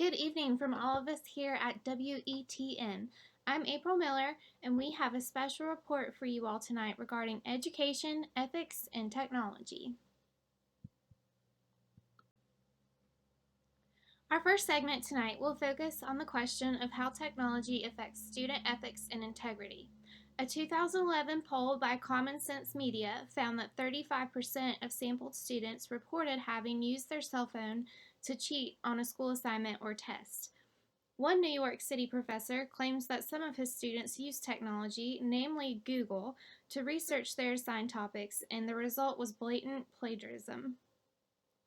Good evening from all of us here at WETN. I'm April Miller, and we have a special report for you all tonight regarding education, ethics, and technology. Our first segment tonight will focus on the question of how technology affects student ethics and integrity. A 2011 poll by Common Sense Media found that 35% of sampled students reported having used their cell phone to cheat on a school assignment or test. One New York City professor claims that some of his students use technology, namely Google, to research their assigned topics, and the result was blatant plagiarism.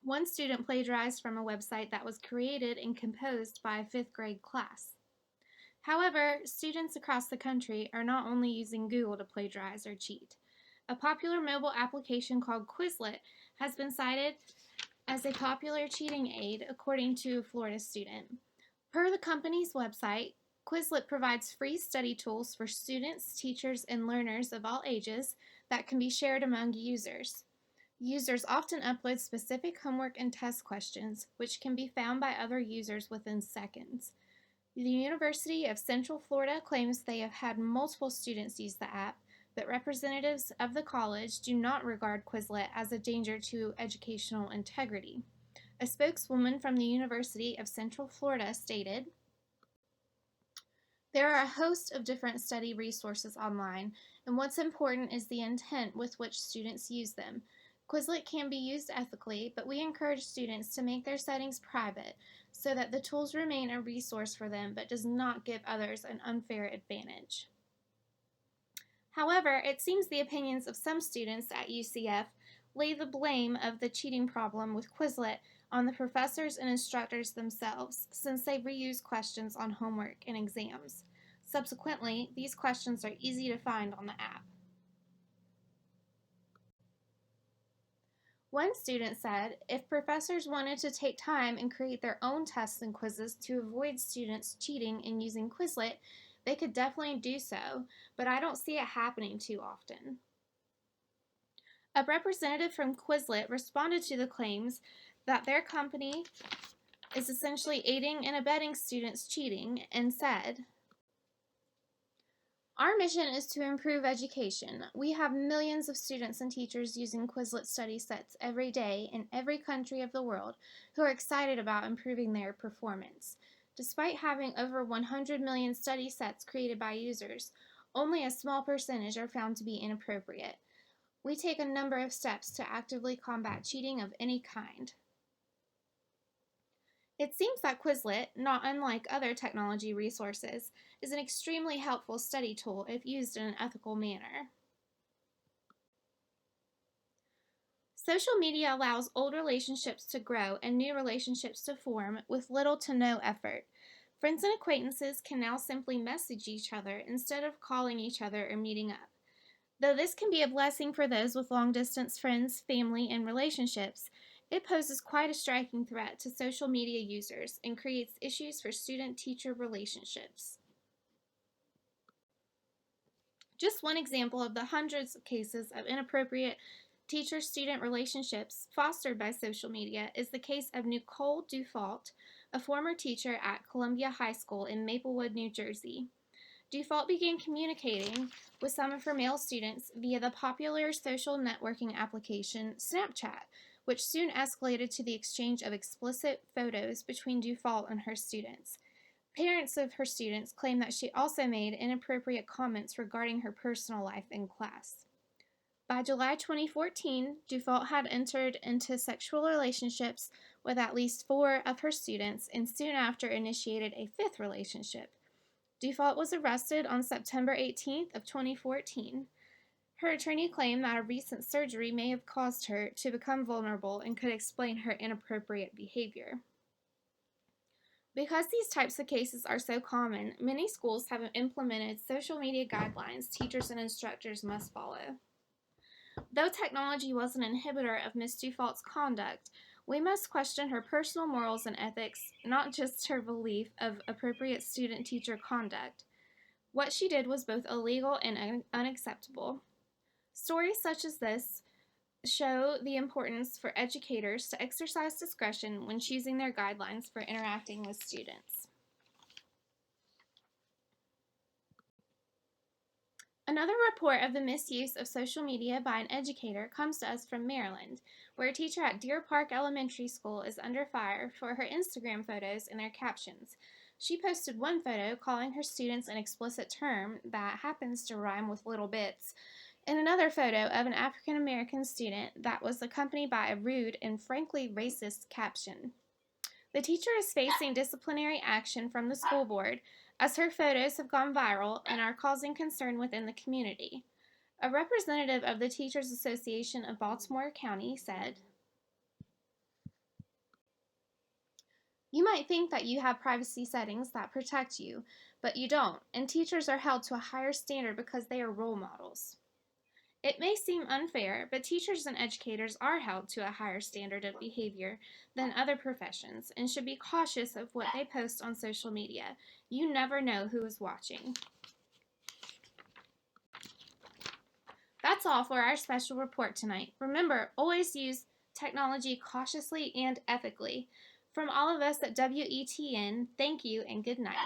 One student plagiarized from a website that was created and composed by a fifth grade class. However, students across the country are not only using Google to plagiarize or cheat. A popular mobile application called Quizlet has been cited as a popular cheating aid, according to a Florida student. Per the company's website, Quizlet provides free study tools for students, teachers, and learners of all ages that can be shared among users. Users often upload specific homework and test questions, which can be found by other users within seconds. The University of Central Florida claims they have had multiple students use the app, but representatives of the college do not regard Quizlet as a danger to educational integrity. A spokeswoman from the University of Central Florida stated, "There are a host of different study resources online, and what's important is the intent with which students use them. Quizlet can be used ethically, but we encourage students to make their settings private so that the tools remain a resource for them but does not give others an unfair advantage." However, it seems the opinions of some students at UCF lay the blame of the cheating problem with Quizlet on the professors and instructors themselves, since they reuse questions on homework and exams. Subsequently, these questions are easy to find on the app. One student said, "If professors wanted to take time and create their own tests and quizzes to avoid students cheating and using Quizlet, they could definitely do so, but I don't see it happening too often." A representative from Quizlet responded to the claims that their company is essentially aiding and abetting students cheating and said, "Our mission is to improve education. We have millions of students and teachers using Quizlet study sets every day in every country of the world who are excited about improving their performance. Despite having over 100 million study sets created by users, only a small percentage are found to be inappropriate. We take a number of steps to actively combat cheating of any kind." It seems that Quizlet, not unlike other technology resources, is an extremely helpful study tool if used in an ethical manner. Social media allows old relationships to grow and new relationships to form with little to no effort. Friends and acquaintances can now simply message each other instead of calling each other or meeting up. Though this can be a blessing for those with long-distance friends, family, and relationships, it poses quite a striking threat to social media users and creates issues for student-teacher relationships. Just one example of the hundreds of cases of inappropriate teacher-student relationships fostered by social media is the case of Nicole Dufault, a former teacher at Columbia High School in Maplewood, New Jersey. Dufault began communicating with some of her male students via the popular social networking application Snapchat, which soon escalated to the exchange of explicit photos between Dufault and her students. Parents of her students claim that she also made inappropriate comments regarding her personal life in class. By July 2014, Dufault had entered into sexual relationships with at least 4 of her students and soon after initiated a 5th relationship. Dufault was arrested on September 18th of 2014. Her attorney claimed that a recent surgery may have caused her to become vulnerable and could explain her inappropriate behavior. Because these types of cases are so common, many schools have implemented social media guidelines teachers and instructors must follow. Though technology was an inhibitor of Ms. Dufault's conduct, we must question her personal morals and ethics, not just her belief of appropriate student-teacher conduct. What she did was both illegal and unacceptable. Stories such as this show the importance for educators to exercise discretion when choosing their guidelines for interacting with students. Another report of the misuse of social media by an educator comes to us from Maryland, where a teacher at Deer Park Elementary School is under fire for her Instagram photos and their captions. She posted one photo calling her students an explicit term that happens to rhyme with little bits, and another photo of an African American student that was accompanied by a rude and frankly racist caption. The teacher is facing disciplinary action from the school board as her photos have gone viral and are causing concern within the community. A representative of the Teachers Association of Baltimore County said, "You might think that you have privacy settings that protect you, but you don't, and teachers are held to a higher standard because they are role models. It may seem unfair, but teachers and educators are held to a higher standard of behavior than other professions and should be cautious of what they post on social media. You never know who is watching." That's all for our special report tonight. Remember, always use technology cautiously and ethically. From all of us at WETN, thank you and good night.